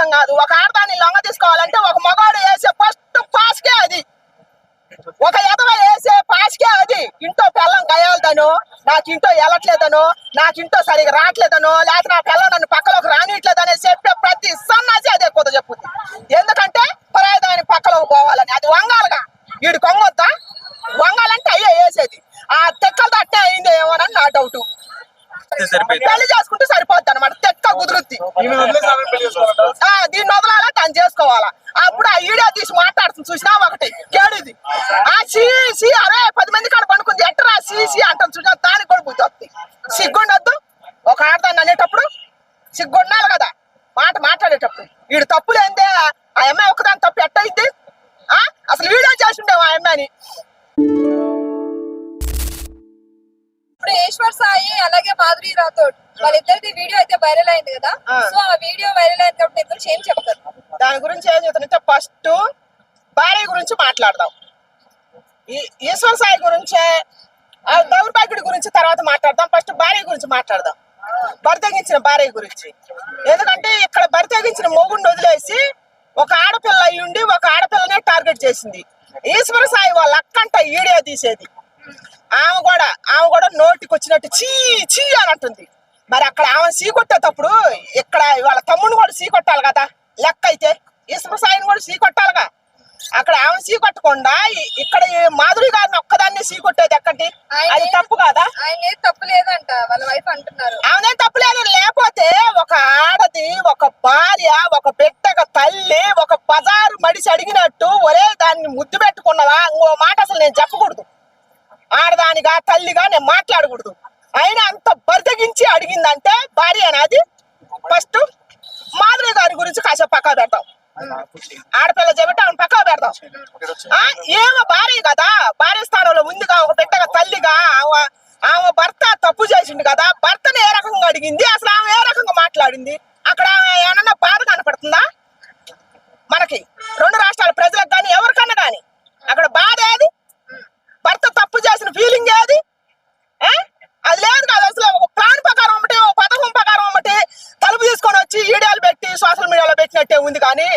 అర్థం కాదు. ఒక ఆడదాన్ని లొంగ తీసుకోవాలంటే ఒక మగాడు వేసే ఫస్ట్ పాస్కే అది, ఒక ఎదవ వేసే పాస్కే అది. ఇంట్లో పిల్లం గయాలదనో, నాకు ఇంట్లో వెళ్ళట్లేదనో, నాకు ఇంట్లో సరిగా రావట్లేదనో, లేకపోతే నా పిల్లం నన్ను పక్కలోకి రానియట్లేదనే చెప్పే ప్రతి సన్నాసి అదే కొద్ద చెప్పుద్ది. ఎందుకంటే పరాయదాని పక్కలోకి పోవాలని. అది వంగాలుగా, వీడు కొంగొద్దా? వంగాలంటే అయ్యే వేసేది. ఆ తెక్కలు తట్టే అయింది ఏమోనని నా డౌట్. పెళ్లి చేసుకుంటే సరిపోద్ది అనమాట, తెక్క కుదురుద్ది. దీన్ని వదలాలా, తను చేసుకోవాలా. అప్పుడు ఆ ఈడియో తీసి మాట్లాడుతుంది చూసినా ఒకటి కేడుది. ఆ సీ అరే 10 మంది కాడ పడుకుంది ఎట్టరా సీ అంటాను చూసినా, దానికి కూడా బుద్ధి వస్తుంది. సిగ్గుండొద్దు ఒక ఆడదాన్ని అనేటప్పుడు, సిగ్గుండాలి కదా మాట్లాడేటప్పుడు. వీడు తప్పులేందే, ఆ అమ్మాయి ఒకదాని తప్పు ఎట్టయిద్ది? అసలు వీడియో చేసి ఉండేవా ఆ అమ్మాయిని? ఇప్పుడు ఈశ్వర్ సాయి అలాగే మాధురి రాథోడ్ వాళ్ళిద్దరిది వీడియో అయితే వైరల్ అయింది కదా. సో ఆ వీడియో వైరల్ అయిన కాబట్టి గురించి ఏం చెప్తారు? దాని గురించి ఏం చెప్తానంటే, ఫస్ట్ భార్య గురించి మాట్లాడదాం. ఈశ్వర్ సాయి గురించే, దౌర్భాగ్యుడి గురించి తర్వాత మాట్లాడదాం. ఫస్ట్ భార్య గురించి మాట్లాడదాం, బరితెగించిన భార్య గురించి. ఎందుకంటే ఇక్కడ బరితెగించిన మొగుడిని వదిలేసి ఒక ఆడపిల్ల అయ్యుండి ఒక ఆడపిల్లనే టార్గెట్ చేసింది. ఈశ్వర సాయి వాళ్ళ అక్కంట వీడియో తీసేది. ఆమె కూడా నోటికి వచ్చినట్టు చీ అని అంటుంది. మరి అక్కడ ఆమె సీ కొట్టేటప్పుడు ఇక్కడ వాళ్ళ తమ్ముడిని కూడా సీ కొట్టాలి కదా లెక్క అయితే. ఈశ్వర సాయిని కూడా సీ కొట్టాలిగా. అక్కడ ఆమె సీ కొట్టకుండా ఇక్కడ మాధురి గారిని ఒక్కదాన్ని సీ కొట్టేది ఎక్కడి? అది తప్పు కాదా? ఆయన తప్పు లేదంట, వాళ్ళ వైఫ్ అంటున్నారు. ఆమె తప్పు లేదు. లేకపోతే ఒక ఆడది, ఒక భార్య, ఒక బిడ్డక తల్లి, ఒక బజారు మడిసి అడిగినట్టు ఒరే దాన్ని ముద్దు పెట్టుకున్నవా? ఇంకో మాట అసలు నేను చెప్పకూడదు. ఆడదానిగా తల్లిగా నేను మాట్లాడకూడదు. అయినా అంత బరితెగించి అడిగిందంటే భార్య అనేది. ఫస్ట్ మాధురి గారి గురించి కాసేపు పక్కా పెడతాం. ఆడపిల్ల చెబితే ఆమె పక్కా పెడతాం. ఏమో భార్య కదా, భార్య స్థానంలో ఉందిగా, ఒక బిడ్డగా తల్లిగా. ఆమె భర్త తప్పు చేసిండు కదా, భర్తను ఏ రకంగా అడిగింది, అసలు ఆమె ఏ రకంగా మాట్లాడింది? అక్కడ ఏమన్నా బాధ కనపడుతుందా మనకి? 2 రాష్ట్రాల ప్రజలకు కానీ ఎవరికన్నా కానీ అక్కడ బాధ ఏది? భర్త తప్పు చేసిన ఫీలింగ్ ఏది? అది లేదు కదా. అసలు ఒక ప్లాన్ ప్రకారం ఒకటి, ఒక పథకం ప్రకారం ఒకటి తలుపు తీసుకొని వచ్చి వీడియోలు పెట్టి సోషల్ మీడియాలో పెట్టినట్టే ఉంది. కానీ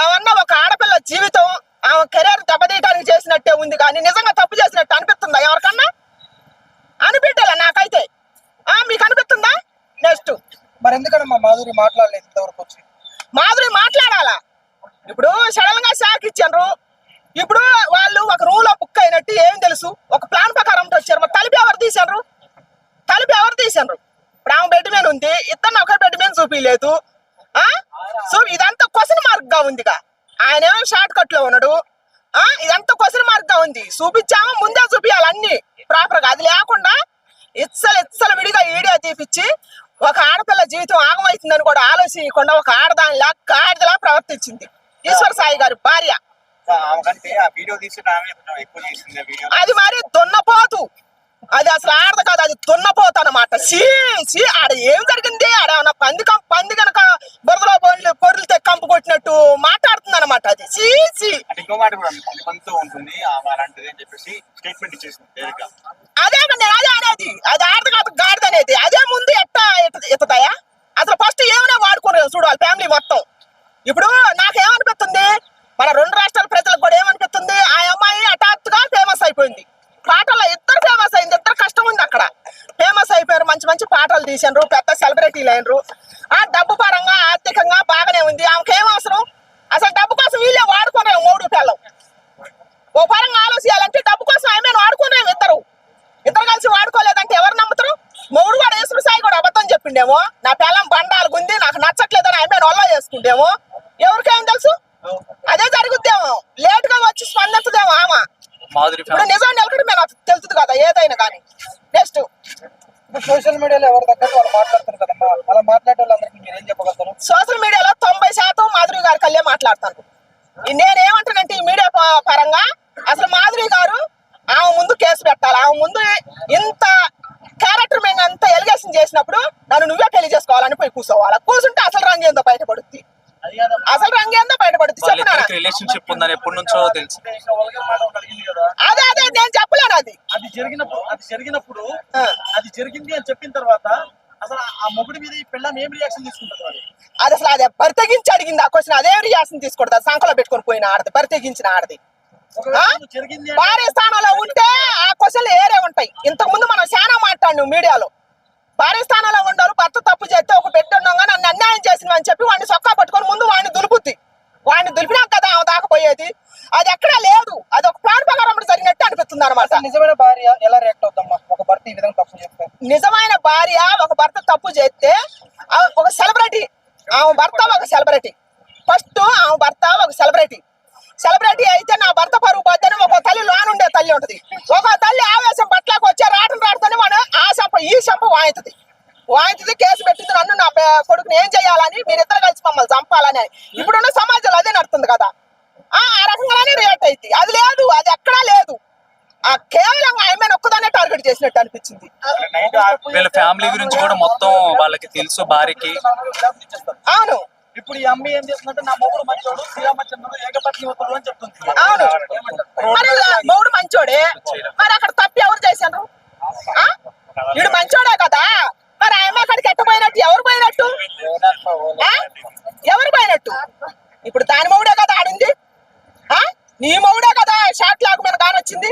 ఏమన్నా ఒక ఆడపిల్ల జీవితం ఆమె కెరీర్ దెబ్బతీయడానికి చేసినట్టే ఉంది. కానీ నిజంగా తప్పు చేసినట్టు అనిపిస్తుందా ఎవరికన్నా? అనిపించాల నాకైతే. మీకు అనిపిస్తుందా? నెక్స్ట్ మరి ఎందుకన్నా మాధురి మాట్లాడలేదు ఇంతవరకు వచ్చి? మాధురి మాట్లాడాలా? ఇప్పుడు సడన్ గా షాక్ ఇచ్చారు. ఇప్పుడు వాళ్ళు ఒక రూమ్ లో బుక్ అయినట్టు ఏం తెలుసు? ఒక ప్లాన్ ప్రకారం వచ్చారు. మరి తలుపు ఎవరు తీసారు? ఇప్పుడు ఆమె బెడ్ మీద ఉంది, ఇద్దరు ఒకే బెడ్ మీద చూపించలేదు. సో ఇదంతా క్వశ్చన్ మార్క్ గా ఉందిగా. ఆయన ఏమో షార్ట్ కట్ లో ఉన్నాడు. ఇదంతా క్వశ్చన్ మార్క్ గా ఉంది. చూపించామో ముందే చూపించాలి అన్ని ప్రాపర్ గా. అది లేకుండా ఇచ్చలు విడిగా వీడియో తీపిచ్చి ఒక ఆడపిల్ల జీవితం ఆగమవుతుందని కూడా ఆలోచించకుండా ఒక ఆడదిలా ప్రవర్తించింది ఈశ్వర సాయి గారి భార్య. అది మరి దున్నపోతు. అది అసలు ఆడదు కాదు, అది దున్నపోతు అనమాట. ఆడ ఏం జరిగింది? ఆడ పంది కనుక బురదలో పొరులతో కంపు కొట్టినట్టు మాట్లాడుతుంది అనమాట. అది అదే అనేది. అది ఆడదు కాదు గాడిద అనేది. అదే ముందు ఎత్తదయా? అసలు ఫస్ట్ ఏమైనా వాడుకోలేదు చూడు వాళ్ళ ఫ్యామిలీ మొత్తం. ఇప్పుడు నాకేమనిపిస్తుంది, మన 2 రాష్ట్రాల ప్రజలకు కూడా ఏమనిపిస్తుంది, ఆ అమ్మాయి హఠాత్తుగా ఫేమస్ అయిపోయింది. పాటల్లో ఇద్దరు ఫేమస్ అయింది. ఇద్దరు కష్టం ఉంది అక్కడ. ఫేమస్ అయిపోయారు, మంచి మంచి పాటలు తీసారు, పెద్ద సెలబ్రిటీలు అయినరు. డబ్బు పరంగా ఆర్థికంగా బాగానే ఉంది. ఆమెకి ఏం అవసరం? అసలు డబ్బు కోసం వీళ్ళే వాడుకున్నాం. 3 పిల్లలు ఓ పరంగా ఆలోచించాలంటే డబ్బు కోసం ఆమె వాడుకున్నాం. ఇద్దరు కలిసి వాడుకోలేదంటే ఎవరు నమ్ముతారు? మొగుడు కూడా ఈశ్వర సాయి కూడా అబద్ధం చెప్పిండేమో, నా పిల్లం బండాలకు ఉంది నాకు నచ్చట్లేదని ఆమె వల్ల చేసుకుంటేమో. ఎవరికేం తెలుసు? అదే జరుగుద్దేమో. లేట్ గా వచ్చి స్పందించదేమో ఆమె. ఇప్పుడు నిజం నిలకడ మేము తెలుస్తుంది కదా ఏదైనా కానీ. నెక్స్ట్ సోషల్ మీడియాలో ఎవరి దగ్గర వాళ్ళు మాట్లాడుతారు కదమ్మా, అలా మాట్లాడే వాళ్ళందరికీ మీరు ఏం చెప్పగలుగుతారు? సోషల్ మీడియాలో 90% మాధురి గారి కళ్ళే మాట్లాడతాను. నేనేమంటానంటే ఈ మీడియా పరంగా అసలు మాధురి గారు ఆమె ముందు కేసు పెట్టాలి. ఆమె ముందు ఇంత క్యారెక్టర్ మేము అంత ఎలిగేషన్ చేసినప్పుడు నన్ను నువ్వే పెళ్లి చేసుకోవాలని పోయి కూర్చోవాలి. కూర్చుంటే అసలు రంగు ఏందో బయటపడుద్ది. రిలేషన్షిప్ ఉందని ఎప్పటి నుంచో తెలుసు. అదే నేను చెప్పలేను. అది జరిగినప్పుడు అది జరిగింది అని చెప్పిన తర్వాత అసలు ఆ మొగుడి మీద ఈ పిల్లం ఏం రియాక్షన్ తీసుకుంటారు మరి? అది అసలు అదే బరితెగించి అడిగింది ఆ క్వశ్చన్, అదే రియాక్షన్ తీసుకుంటుంది. సంకలో పెట్టుకొని పోయిన ఆడది, బరితెగించిన ఆడది. ఒకవేళ జరిగింది అంటే భార్య స్థానంలో ఉంటే ఆ క్వశ్చన్లు ఏరే ఉంటాయి. ఇంతకు ముందు మనం చాలా మాట్లాడినాం మీడియాలో. భార్య స్థానంలో ఉండరు, భర్త తప్పు చేస్తే ఒక పెట్టి ఉండగా నన్ను అన్యాయం చేసినవి అని చెప్పి వాడిని సొక్కా పట్టుకొని ముందు వాడిని దులుపుద్ది. వాడిని దులిపినాక కదా ఆమె దాకపోయేది. అది ఎక్కడా లేదు, అది ఒక ప్లాన్ ప్రకారం జరిగినట్టు అనిపిస్తుంది అనమాట. అసలు నిజమైన భార్య ఎలా రియాక్ట్ అవుతామ్మా ఒక భర్త ఈ విధంగా తప్పు చేస్తే? నిజమైన భార్య ఒక భర్త తప్పు చేస్తే ఒక సెలబ్రిటీ, ఆమె భర్త ఒక సెలబ్రిటీ. ఫస్ట్ ఆమె భర్త ఒక సెలబ్రిటీ అయితే నా భర్త పరుగు పోతేనే ఒక తల్లి లోనుండే తల్లి ఉంటది. ఒక తల్లి ఆవేశం పట్లకు వచ్చే రాటతోనే మనం ఆ సంప ఈ సంప వాయించుది కేసు పెట్టింది నన్ను నా కొడుకుని ఏం చేయాలని, మీరిద్దరు కలిసి మమ్మల్ని చంపాలని. ఇప్పుడున్న సమాజంలో అదే నడుతుంది కదా. ఆ రకంగానే రియాక్ట్ అయింది. అది లేదు, అది ఎక్కడా లేదు. ఆ కేవలం ఆమె ఒక్కదానే టార్గెట్ చేసినట్టు అనిపించింది. వీళ్ళ ఫ్యామిలీ గురించి కూడా మొత్తం వాళ్ళకి తెలుసు భార్యకి. అవును ఇప్పుడు ఈ అమ్మాయి ఏం చేస్తుందంటే నా మొగుడు మంచోడు, శ్రీరామచంద్రుడు ఏకపత్నివతుడు అని చెప్తుంది. అవును మరి మౌడు మంచోడే, మరి అక్కడ తప్పి ఎవరు చేశారు? వీడు మంచోడే కదా, మరి ఆమె అక్కడికి ఎట్టపోయినట్టు ఎవరు పోయినట్టు? ఎవరు పోయినట్టు? ఇప్పుడు దాని మౌడే కదా ఆడింది, నీ మౌడే కదా షార్ట్ లాగ్ మీద కానొచ్చింది.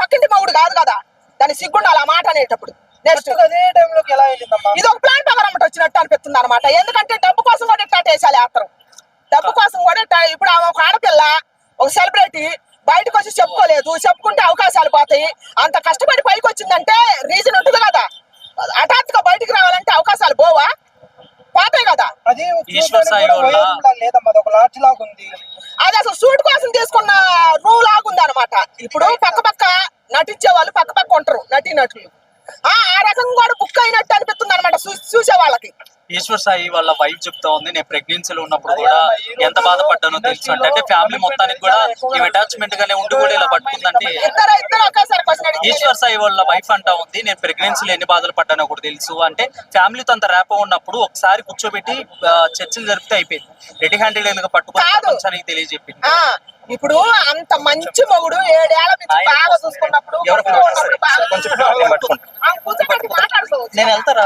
పక్కింటి మౌడు కాదు కదా, దాన్ని సిగ్గుండాలి ఆ మాట అనేటప్పుడు. నెక్స్ట్ అదే టైంలోకి ఎలా వెళ్ళిందమ్మా? ఇది ఒక ప్లాన్ ప్రకారం వచ్చినట్టు అనిపిస్తుంది అనమాట. ఎందుకంటే డబ్బు కోసం కూడా ఇట్లా వేసాలి ఆత్రం, డబ్బు కోసం కూడా ఇప్పుడు ఆమె ఒక ఆడపిల్ల, ఒక సెలబ్రిటీ, బయటకు వచ్చి చెప్పుకోలేదు, చెప్పుకుంటే అవకాశాలు పోతాయి. అంత కష్టపడి పైకి వచ్చిందంటే రీజన్ ఉంటుంది కదా. హఠాత్తుగా బయటికి రావాలంటే అవకాశాలు పోతాయి కదా. అది ఈశ్వర్ సాయి వల్ల లేదమ్మా, అది ఒక లాడ్జ్ లాగా ఉంది. అది అసలు సూట్ కోసం తీసుకున్న రూమ్ లాగా ఉంది అనమాట. ఇప్పుడు పక్క నటించే వాళ్ళు పక్క ఉంటారు నటీనటులు, ఆ రకంగా కూడా బుక్ అయినట్టు అనిపిస్తుంది అనమాట చూసే వాళ్ళకి. ఈశ్వర్ సాయి వాళ్ళ వైఫ్ చెప్తా ఉంది, నేను ప్రెగ్నెన్సీలో ఉన్నప్పుడు కూడా ఎంత బాధపడ్డానో తెలుసు అంటే ఫ్యామిలీ మొత్తానికి కూడా ఈ అటాచ్మెంట్ గానే ఉండి కూడా ఇలా పట్టుకుందంటే. ఇద్దరు ఒకేసారి క్వశ్చన్ అడిగి ఈశ్వర్ సాయి వాళ్ళ వైఫ్ అంటా ఉంది, నేను ప్రెగ్నెన్సీలో ఎన్ని బాధలు పడ్డానో కూడా తెలుసు అంటే. ఫ్యామిలీతో అంత ర్యాపో ఉన్నప్పుడు ఒకసారి కూర్చోబెట్టి చర్చలు జరిపితే అయిపోయింది. రెడీ హ్యాండెడ్ గా పట్టుకుని ప్రపంచానికి తెలియజెప్పింది. ఇప్పుడు అంత మంచి మొగుడు 7 ఏళ్ల నుంచి బాగా చూసుకున్నప్పుడు నేను వెళ్తారా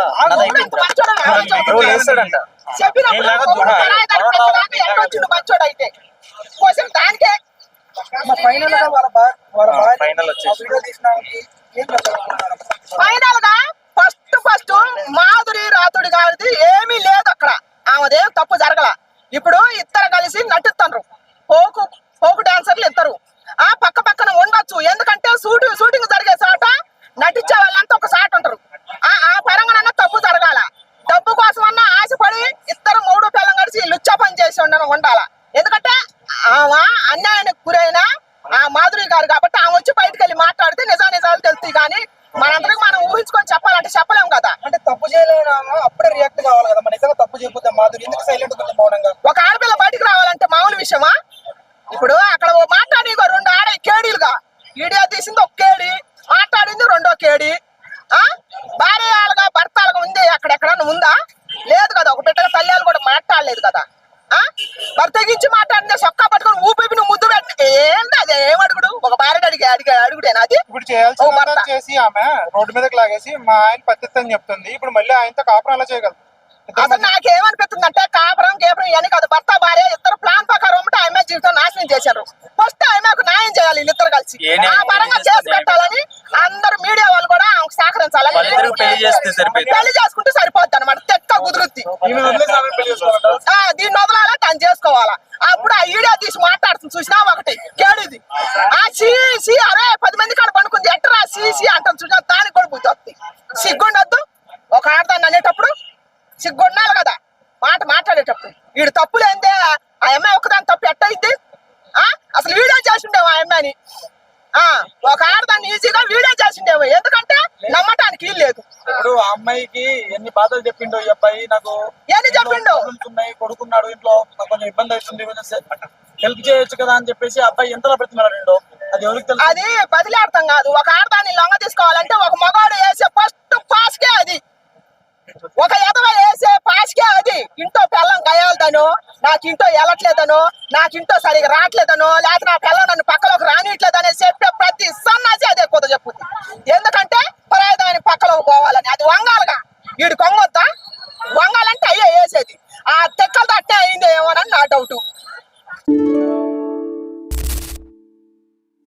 మంచోడు అయితే క్వశ్చన్ దానికే. ఫైనల్ గా వాళ్ళ భార్య ఫైనల్ వచ్చేసి వీడియో తీసినానికి ఏం చెప్పాలనుకుంటున్నారు? ఫైనల్ గా ఫస్ట్ మాధురి రాతుడి గారిది ఏమీ లేదు అక్కడ, ఆమెదేం తప్పు జరగల. ఇప్పుడు ఇద్దరు కలిసి నటిస్తారు, ఫోక్ డాన్సర్లు ఇద్దరు పక్కన ఉండొచ్చు. ఎందుకంటే షూటింగ్ జరిగే చోట నటించే వాళ్ళంతా ఒక సాట్ ఉంటారు. ఆ పరంగా తప్పు జరగాల. డబ్బు కోసం అన్నా ఆశపడి ఇద్దరు మూడు పిల్లలు కలిసి లుచ్చా పని చేసి ఉండాల. ఎందుకంటే ఆమె అన్యాయానికి గురైన ఆ మాధురి గారు కాబట్టి ఆమె వచ్చి బయటకు వెళ్ళి మాట్లాడితే నిజాలు తెలుస్తాయి. కానీ మనందరికి మనం ఊహించుకొని చెప్పాలంటే చెప్పలేం కదా. అంటే తప్పు చేయలేనా అప్పుడే రియాక్ట్ కావాలి కదా. మన నిజంగా తప్పు చేయకపోతే మాధురి ఎందుకు సైలెంట్ గా మౌనంగా? ఒక ఆడపిల్ల బయటకు రావాలంటే మామూలు విషయమా? ఇప్పుడు అక్కడ మాట్లాడి 2 ఆడ కేడీలుగా వీడియో తీసింది ఒక కేడి, మాట్లాడింది 2వ కేడి. భార్యలుగా భర్తలుగా ఉంది అక్కడెక్కడ ఉందా? లేదు కదా. ఒక బిడ్డగా తల్లిలు కూడా మాట్లాడలేదు కదా. భర్తగించి మాట్లాడితే సొక్కా పట్టుకొని ఊపి నువ్వు ముద్దు పెట్టి ఏంటి అది ఏమడుగుడు? ఒక భార్య అడుగుడేనా అది? ఇప్పుడు చేయాల్సిన చేసి ఆమె రోడ్డు మీదకి లాగేసి మా ఆయన పద్ధతి అని చెప్తుంది. ఇప్పుడు మళ్ళీ ఆయనతో కాపురం ఎలా చేయగలదు? అసలు నాకేమనిపిస్తుంది అంటే కాపురం గేపురం ఇవన్నీ కదా. భర్త భార్య ఇద్దరు ప్లాన్ ప్రకారం ఉంటే ఆమె జీవితం నాశనం చేశారు. ఫస్ట్ ఆమెకు న్యాయం చేయాలి వీళ్ళిద్దరు కలిసి. ఆ పరంగా చేసి పెట్టాలని అందరు మీడియా వాళ్ళు కూడా ఆమెకు సహకరించాలని. పెళ్లి చేసుకుంటే సరిపోద్ది అనమాట. తెక్క కుదురుద్ది. దీన్ని వదలాలా తను చేసుకోవాలా. అప్పుడు ఆ వీడియో తీసి మాట్లాడుతుంది చూసినా ఒకటి కేడిది అరే 10 మంది కాడ పనుకుంది ఎట్టరా సీసీ అంటాను చూసినా దానికి కూడా బుద్ధి వస్తుంది. సిగ్గుండొద్దు ఒక ఆడదాన్ని అనేటప్పుడు, సిగ్గుండాలి కదా మాట్లాడేటప్పుడు. వీడు తప్పులేందే ఆ అమ్మాయి ఒకదాని తప్పు ఎట్టయిద్ది? అసలు వీడియో చేసిండేవో ఆ అమ్మాయిని, ఒక ఆడదాన్ని ఈజీగా వీడియో చేసిండేవో. ఎందుకంటే నమ్మటానికి లేదు. ఇప్పుడు ఆ అమ్మాయికి ఎన్ని బాధలు చెప్పిండో ఈ అబ్బాయి, నాకు ఎన్ని చెప్పిండో, కొడుకున్నాడు ఇంట్లో, నాకు కొంచెం ఇబ్బంది అవుతుంది, హెల్ప్ చేయొచ్చు కదా అని చెప్పేసి అబ్బాయి ఎంతలా పెడుతున్నాడు. అది ఎవరికి తెలుసు? అది బదిలీ అర్థం కాదు. ఒక ఆడదాన్ని లొంగ తీసుకోవాలంటే ఒక మగాడు వేసే ఫస్ట్ పాస్కే అది, ఒక ఎదవ వేసే పాస్కే అది. ఇంట్లో పిల్లం కయాలదనో, నాకు ఇంట్లో వెళ్ళట్లేదనో, నాకు ఇంట్లో సరిగా రావట్లేదనో, లేకపోతే నా పిల్లం నన్ను పక్కలోకి రానియట్లేదని చెప్పే ప్రతి సన్నాసి అదే కొద్ది చెప్పుద్ది. ఎందుకంటే పరాయిదాని పక్కలోకి పోవాలని. అది వంగాలుగా వీడు కొంగొద్దా వంగాలంటే అయ్యే వేసేది ఆ తెక్కలతో అట్టే అయింది